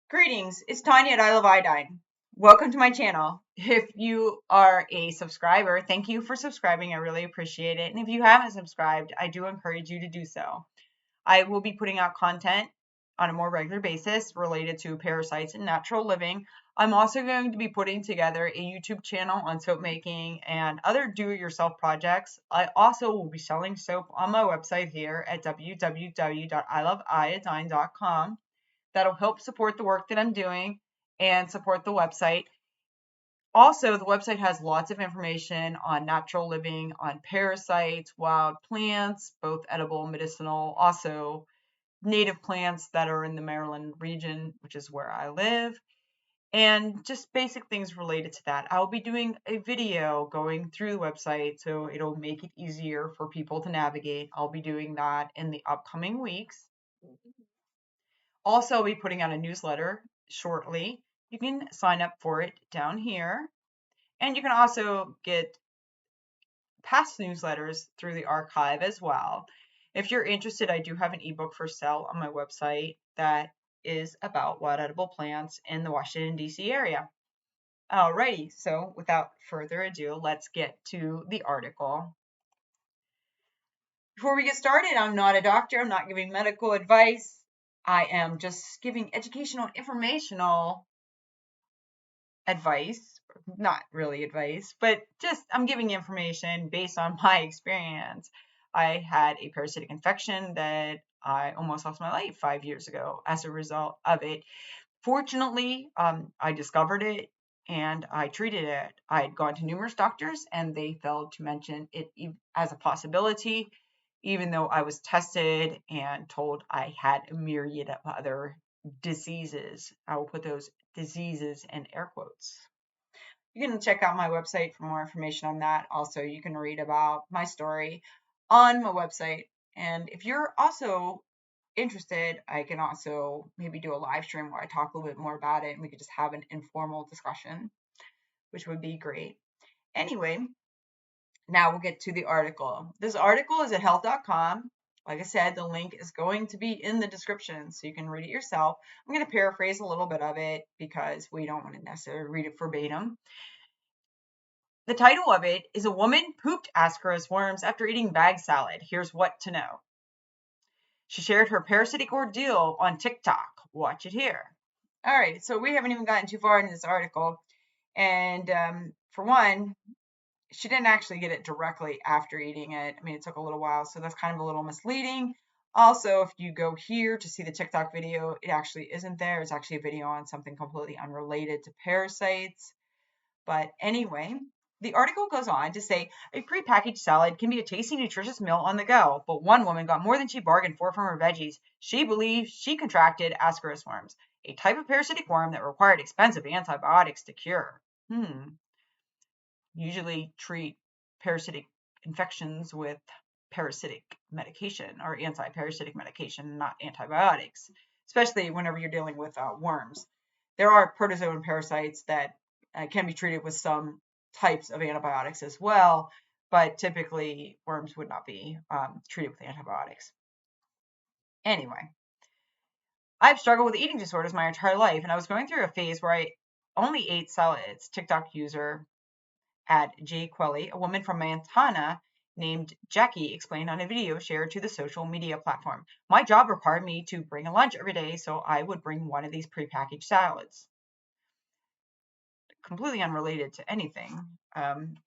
Greetings, it's Tanya at I Love Iodine. Welcome to my channel. If you are a subscriber, thank you for subscribing. I really appreciate it. And if you haven't subscribed, I do encourage you to do so. I will be putting out content on a more regular basis related to parasites and natural living. I'm also going to be putting together a YouTube channel on soap making and other do-it-yourself projects. I also will be selling soap on my website here at www.iloveiodine.com. That'll help support the work that I'm doing and support the website. Also, the website has lots of information on natural living, on parasites, wild plants, both edible and medicinal, also native plants that are in the Maryland region, which is where I live, and just basic things related to that. I'll be doing a video going through the website, so it'll make it easier for people to navigate. I'll be doing that in the upcoming weeks. Also, I'll be putting out a newsletter shortly. You can sign up for it down here. And you can also get past newsletters through the archive as well. If you're interested, I do have an ebook for sale on my website that is about wild edible plants in the Washington, D.C. area. Alrighty, so without further ado, let's get to the article. Before we get started, I'm not a doctor. I'm not giving medical advice. I am just giving educational, informational advice, not really advice, but just I'm giving information based on my experience. I had a parasitic infection that I almost lost my life 5 years ago as a result of it. Fortunately, I discovered it and I treated it. I had gone to numerous doctors and they failed to mention it as a possibility, even though I was tested and told I had a myriad of other diseases. I will put those diseases in air quotes. You can check out my website for more information on that. Also, you can read about my story on my website. And if you're also interested, I can also maybe do a live stream where I talk a little bit more about it and we could just have an informal discussion, which would be great. Anyway, now we'll get to the article. This article is at health.com. Like I said, the link is going to be in the description so you can read it yourself. I'm going to paraphrase a little bit of it because we don't want to necessarily read it verbatim. The title of it is A Woman Pooped Ascaris Worms After Eating Bag Salad. Here's what to know. She shared her parasitic ordeal on TikTok. Watch it here. All right, so we haven't even gotten too far in this article. And for one, she didn't actually get it directly after eating it. I mean, it took a little while, so that's kind of a little misleading. Also, if you go here to see the TikTok video, it actually isn't there. It's actually a video on something completely unrelated to parasites. But anyway, the article goes on to say a prepackaged salad can be a tasty, nutritious meal on the go, but one woman got more than she bargained for from her veggies. She believes she contracted Ascaris worms, a type of parasitic worm that required expensive antibiotics to cure. Usually treat parasitic infections with parasitic medication or anti-parasitic medication, not antibiotics, especially whenever you're dealing with worms. There are protozoan parasites that can be treated with some types of antibiotics as well, but typically worms would not be treated with antibiotics. Anyway, I've struggled with eating disorders my entire life, and I was going through a phase where I only ate salads. TikTok user at J. Quelly, a woman from Montana named Jackie, explained on a video shared to the social media platform. My job required me to bring a lunch every day, so I would bring one of these prepackaged salads. Completely unrelated to anything.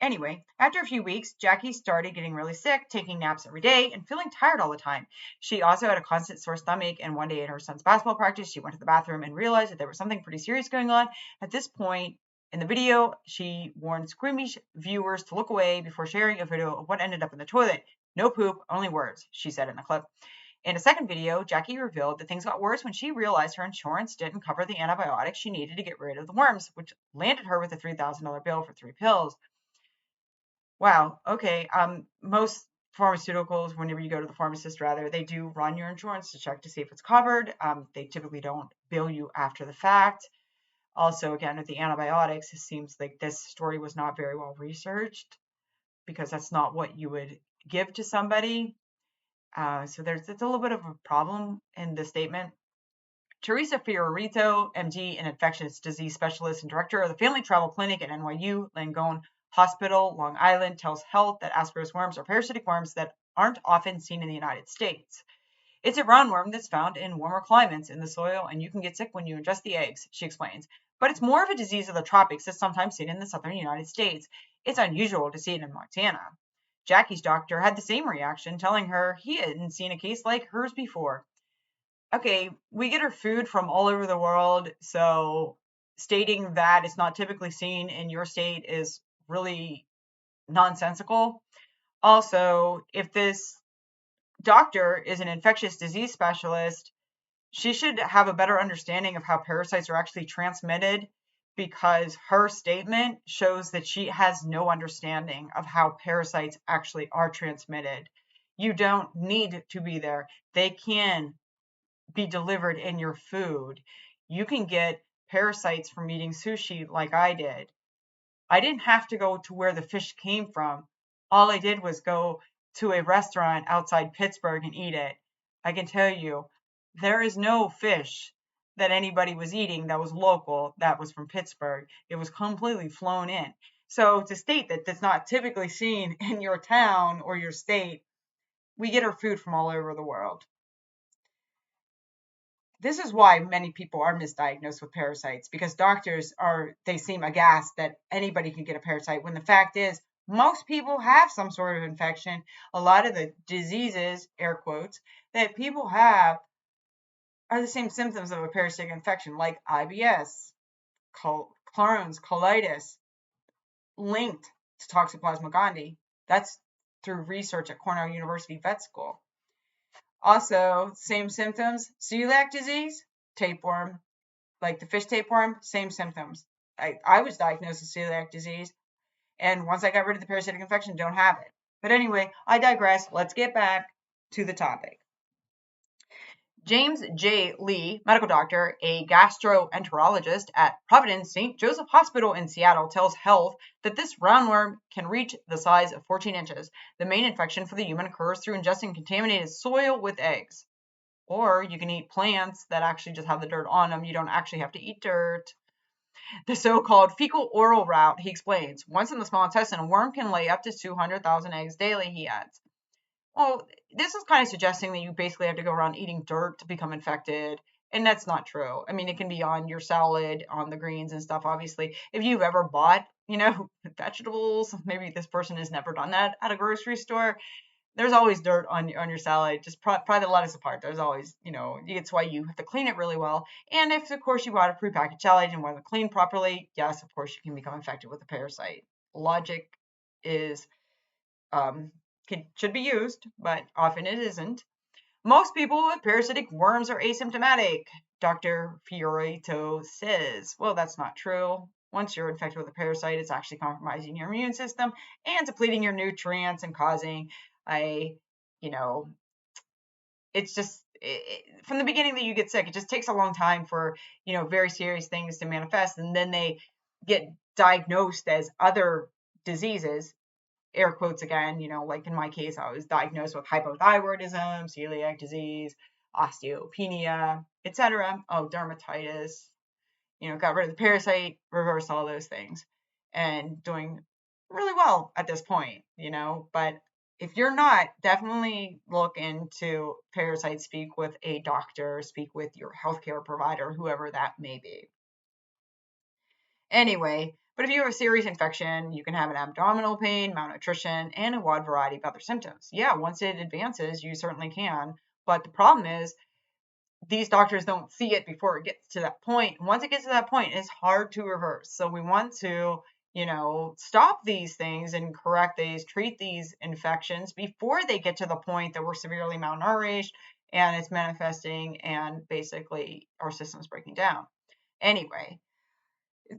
Anyway, after a few weeks, Jackie started getting really sick, taking naps every day, and feeling tired all the time. She also had a constant sore stomach, and one day at her son's basketball practice, she went to the bathroom and realized that there was something pretty serious going on. At this point in the video, she warned squeamish viewers to look away before sharing a video of what ended up in the toilet. No poop, only words, she said in the clip. In a second video, Jackie revealed that things got worse when she realized her insurance didn't cover the antibiotics she needed to get rid of the worms, which landed her with a $3,000 bill for 3 pills. Wow, okay. Most pharmaceuticals, whenever you go to the pharmacist, rather, they do run your insurance to check to see if it's covered. They typically don't bill you after the fact. Also, again, with the antibiotics, it seems like this story was not very well researched because that's not what you would give to somebody. So it's a little bit of a problem in the statement. Teresa Fiorito, MD, an infectious disease specialist and director of the Family Travel Clinic at NYU Langone Hospital, Long Island, tells Health that Ascaris worms are parasitic worms that aren't often seen in the United States. It's a roundworm that's found in warmer climates in the soil, and you can get sick when you ingest the eggs, she explains. But it's more of a disease of the tropics that's sometimes seen in the southern United States. It's unusual to see it in Montana. Jackie's doctor had the same reaction, telling her he hadn't seen a case like hers before. Okay, we get our food from all over the world, so stating that it's not typically seen in your state is really nonsensical. Also, if this doctor is an infectious disease specialist, she should have a better understanding of how parasites are actually transmitted, because her statement shows that she has no understanding of how parasites actually are transmitted. You don't need to be there. They can be delivered in your food. You can get parasites from eating sushi like I did. I didn't have to go to where the fish came from. All I did was go to a restaurant outside Pittsburgh and eat it. I can tell you, there is no fish that anybody was eating that was local, that was from Pittsburgh. It was completely flown in. So to state that that's not typically seen in your town or your state, we get our food from all over the world. This is why many people are misdiagnosed with parasites, because they seem aghast that anybody can get a parasite, when the fact is most people have some sort of infection. A lot of the diseases, air quotes, that people have are the same symptoms of a parasitic infection, like IBS, Crohn's, colitis, linked to Toxoplasma gondii. That's through research at Cornell University Vet School. Also, same symptoms, celiac disease, tapeworm, like the fish tapeworm, same symptoms. I was diagnosed with celiac disease, and once I got rid of the parasitic infection, don't have it. But anyway, I digress. Let's get back to the topic. James J. Lee, medical doctor, a gastroenterologist at Providence St. Joseph Hospital in Seattle, tells Health that this roundworm can reach the size of 14 inches. The main infection for the human occurs through ingesting contaminated soil with eggs. Or you can eat plants that actually just have the dirt on them. You don't actually have to eat dirt. The so-called fecal-oral route, he explains. Once in the small intestine, a worm can lay up to 200,000 eggs daily, he adds. Well, this is kind of suggesting that you basically have to go around eating dirt to become infected, and that's not true. I mean, it can be on your salad, on the greens and stuff, obviously. If you've ever bought, vegetables, maybe this person has never done that at a grocery store, there's always dirt on your salad. Just pry the lettuce apart. There's always, it's why you have to clean it really well. And if, of course, you bought a prepackaged salad and wasn't cleaned properly, yes, of course, you can become infected with a parasite. Logic is should be used, but often it isn't. Most people with parasitic worms are asymptomatic, Dr. Fiorito says. Well, that's not true. Once you're infected with a parasite, it's actually compromising your immune system and depleting your nutrients and causing it's just from the beginning that you get sick, it just takes a long time for, very serious things to manifest. And then they get diagnosed as other diseases, air quotes again, like in my case, I was diagnosed with hypothyroidism, celiac disease, osteopenia, etc. Oh, dermatitis, got rid of the parasite, reversed all those things, and doing really well at this point, but if you're not, definitely look into parasites, speak with a doctor, speak with your healthcare provider, whoever that may be. Anyway, but if you have a serious infection, you can have an abdominal pain, malnutrition, and a wide variety of other symptoms. Yeah, once it advances, you certainly can. But the problem is, these doctors don't see it before it gets to that point. Once it gets to that point, it's hard to reverse. So we want to, stop these things and correct these, treat these infections before they get to the point that we're severely malnourished and it's manifesting and basically our system's breaking down. Anyway,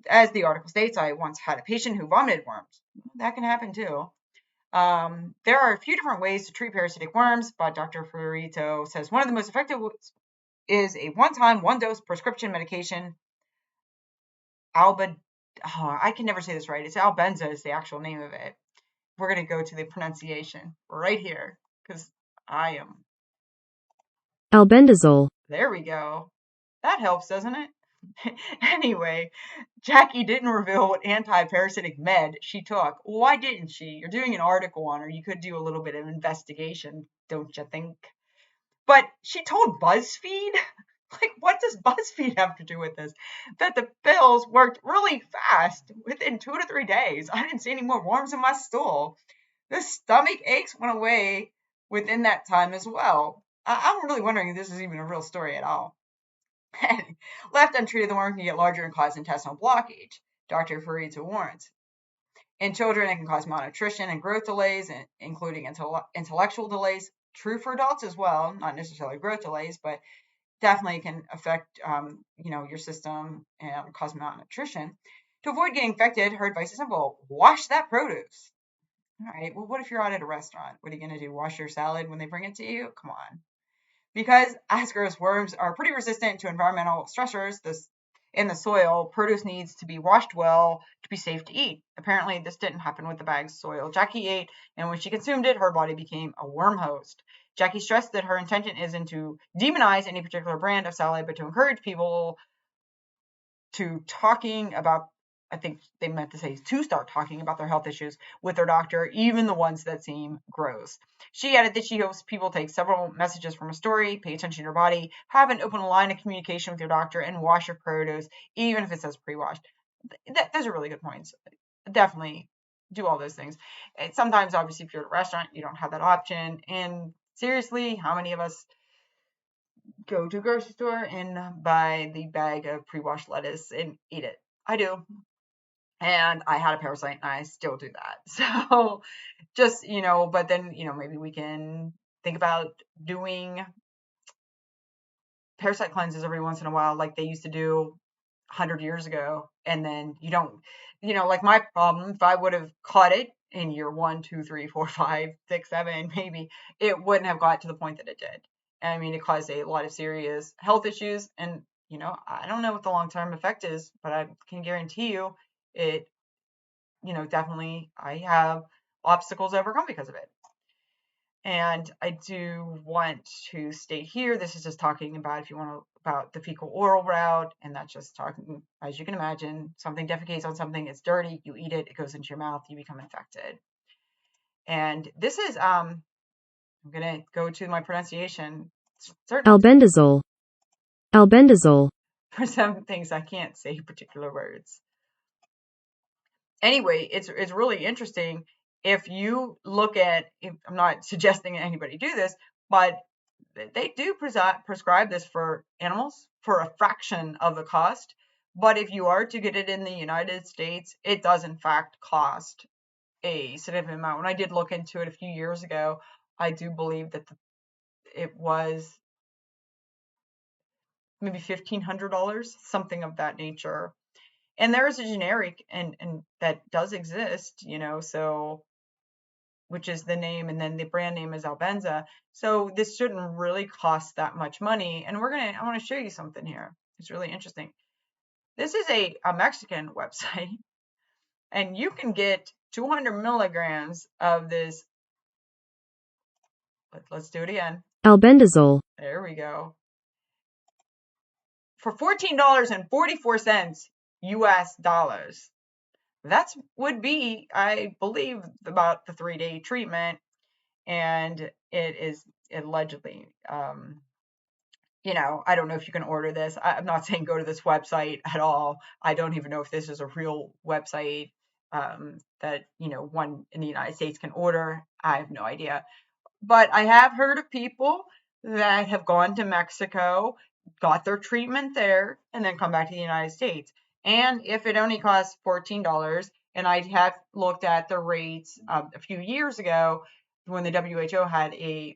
as the article states, I once had a patient who vomited worms. That can happen too. There are a few different ways to treat parasitic worms, but Dr. Fiorito says one of the most effective is a one-time, one-dose prescription medication. I can never say this right. It's Albenza is the actual name of it. We're going to go to the pronunciation right here because I am. Albendazole. There we go. That helps, doesn't it? Anyway, Jackie didn't reveal what anti-parasitic med she took. Why didn't she? You're doing an article on her. You could do a little bit of investigation, don't you think? But she told BuzzFeed, like, what does BuzzFeed have to do with this? That the pills worked really fast within 2 to 3 days. I didn't see any more worms in my stool. The stomach aches went away within that time as well. I'm really wondering if this is even a real story at all. Left untreated, the worm can get larger and cause intestinal blockage, Dr. Faridza warns. In children, it can cause malnutrition and growth delays, including intellectual delays. True for adults as well, not necessarily growth delays, but definitely can affect your system and cause malnutrition. To avoid getting infected, her advice is simple: wash that produce. All right, well, what if you're out at a restaurant? What are you going to do? Wash your salad when they bring it to you? Come on. Because Ascaris worms are pretty resistant to environmental stressors in the soil, produce needs to be washed well to be safe to eat. Apparently, this didn't happen with the bagged soil Jackie ate, and when she consumed it, her body became a worm host. Jackie stressed that her intention isn't to demonize any particular brand of salad, but to encourage people to talking about, I think they meant to say, to start talking about their health issues with their doctor, even the ones that seem gross. She added that she hopes people take several messages from a story, pay attention to your body, have an open line of communication with your doctor, and wash your produce, even if it says pre-washed. Those are really good points. Definitely do all those things. And sometimes, obviously, if you're at a restaurant, you don't have that option. And seriously, how many of us go to a grocery store and buy the bag of pre-washed lettuce and eat it? I do. And I had a parasite and I still do that. So just, but then, maybe we can think about doing parasite cleanses every once in a while, like they used to do 100 years ago. And then you don't, like my problem, if I would have caught it in year 1, 2, 3, 4, 5, 6, 7, maybe it wouldn't have got to the point that it did. I mean, it caused a lot of serious health issues. And, I don't know what the long-term effect is, but I can guarantee you it, definitely I have obstacles to overcome because of it. And I do want to state here, this is just talking about, if you want to, about the fecal oral route, and that's just talking, as you can imagine, something defecates on something, it's dirty, you eat it, it goes into your mouth, you become infected. And this is, I'm going to go to my pronunciation. Albendazole. Albendazole. For some things, I can't say particular words. Anyway, it's really interesting. If you look at, I'm not suggesting anybody do this, but they do prescribe this for animals for a fraction of the cost. But if you are to get it in the United States, it does in fact cost a significant amount. When I did look into it a few years ago, I do believe that it was maybe $1,500, something of that nature. And there is a generic and that does exist, so which is the name, and then the brand name is Albenza. So this shouldn't really cost that much money. And I want to show you something here. It's really interesting. This is a Mexican website, and you can get 200 milligrams of this. Let's do it again. Albendazole. There we go. For $14.44 US dollars. That would be, I believe, about the 3-day treatment. And it is allegedly, I don't know if you can order this. I'm not saying go to this website at all. I don't even know if this is a real website that, one in the United States can order. I have no idea. But I have heard of people that have gone to Mexico, got their treatment there, and then come back to the United States. And if it only costs $14, and I have looked at the rates a few years ago when the WHO had a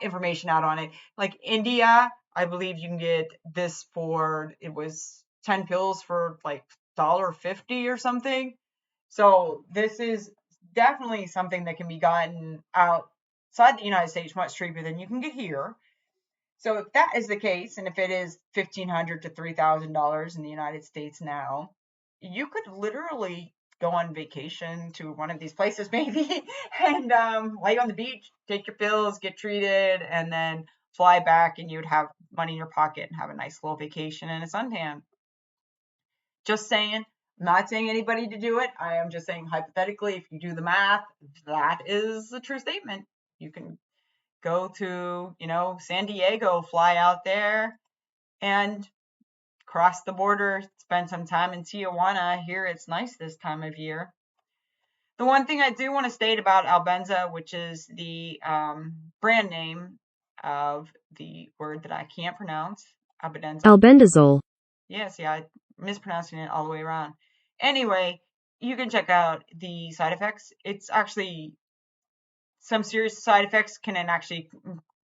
information out on it, like India, I believe you can get this for, it was 10 pills for like $1.50 or something. So this is definitely something that can be gotten outside the United States much cheaper than you can get here. So if that is the case, and if it is $1,500 to $3,000 in the United States now, you could literally go on vacation to one of these places maybe and lay on the beach, take your pills, get treated, and then fly back and you'd have money in your pocket and have a nice little vacation and a suntan. Just saying. I'm not saying anybody to do it. I am just saying hypothetically, if you do the math, that is a true statement. You can go to, San Diego, fly out there and cross the border, spend some time in Tijuana. Here it's nice this time of year. The one thing I do want to state about Albenza, which is the brand name of the word that I can't pronounce, albenza. Albendazole. Yes, yeah, I'm mispronouncing it all the way around. Anyway, you can check out the side effects. It's actually some serious side effects can actually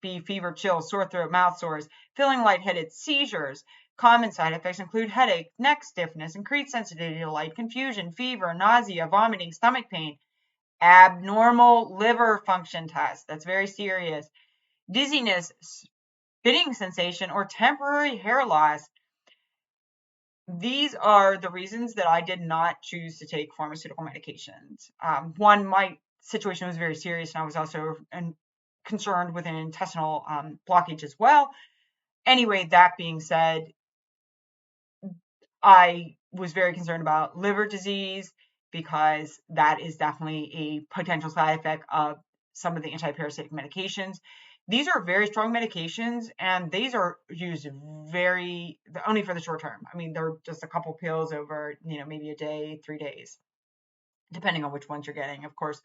be fever, chills, sore throat, mouth sores, feeling lightheaded, seizures. Common side effects include headache, neck stiffness, increased sensitivity to light, confusion, fever, nausea, vomiting, stomach pain, abnormal liver function test. That's very serious. Dizziness, spitting sensation, or temporary hair loss. These are the reasons that I did not choose to take pharmaceutical medications. One, my situation was very serious, and I was also concerned with an intestinal blockage as well. Anyway, that being said, I was very concerned about liver disease because that is definitely a potential side effect of some of the antiparasitic medications. These are very strong medications, and these are used only for the short term. I mean, they're just a couple pills over, maybe a day, 3 days, depending on which ones you're getting. Of course,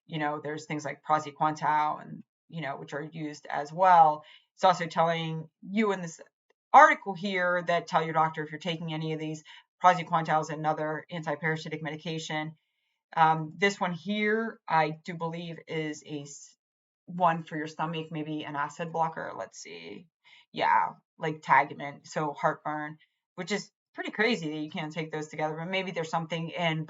there's things like praziquantel and, which are used as well. It's also telling you in this article here that tell your doctor if you're taking any of these. Praziquantel is another antiparasitic medication. This one here, I do believe, is one for your stomach, maybe an acid blocker. Let's see. Yeah, like Tagamet, so heartburn, which is pretty crazy that you can't take those together, but maybe there's something in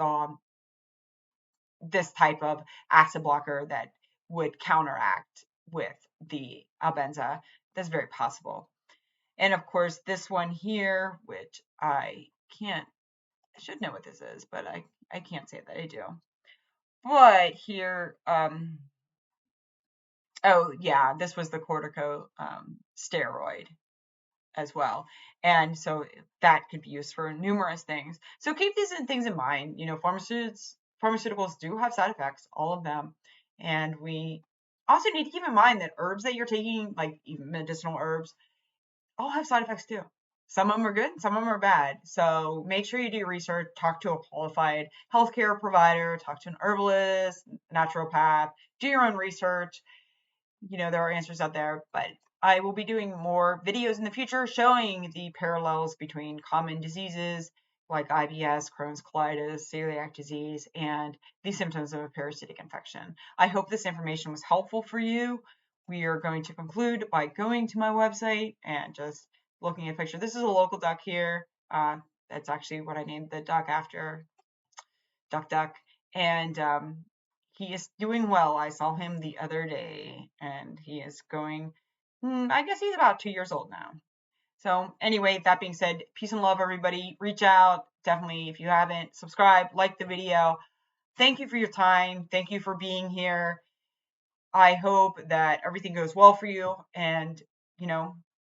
this type of acid blocker that would counteract with the Albenza. That's very possible. And of course, this one here, which I should know what this is, but I can't say that I do. But here, oh yeah, this was the cortico steroid as well. And so that could be used for numerous things. So keep these things in mind. Pharmaceuticals do have side effects, all of them. And we also need to keep in mind that herbs that you're taking, like even medicinal herbs, all have side effects too. Some of them are good, some of them are bad. So make sure you do your research, talk to a qualified healthcare provider, talk to an herbalist, naturopath, do your own research. There are answers out there, but I will be doing more videos in the future showing the parallels between common diseases like IBS, Crohn's colitis, celiac disease, and the symptoms of a parasitic infection. I hope this information was helpful for you. We are going to conclude by going to my website and just looking at a picture. This is a local duck here. That's actually what I named the duck after, Duck Duck. And he is doing well. I saw him the other day, and he is going, I guess he's about 2 years old now. So anyway, that being said, peace and love, everybody. Reach out. Definitely, if you haven't, subscribe, like the video. Thank you for your time. Thank you for being here. I hope that everything goes well for you, and,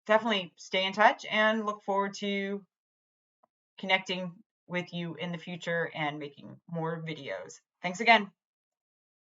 definitely stay in touch and look forward to connecting with you in the future and making more videos. Thanks again.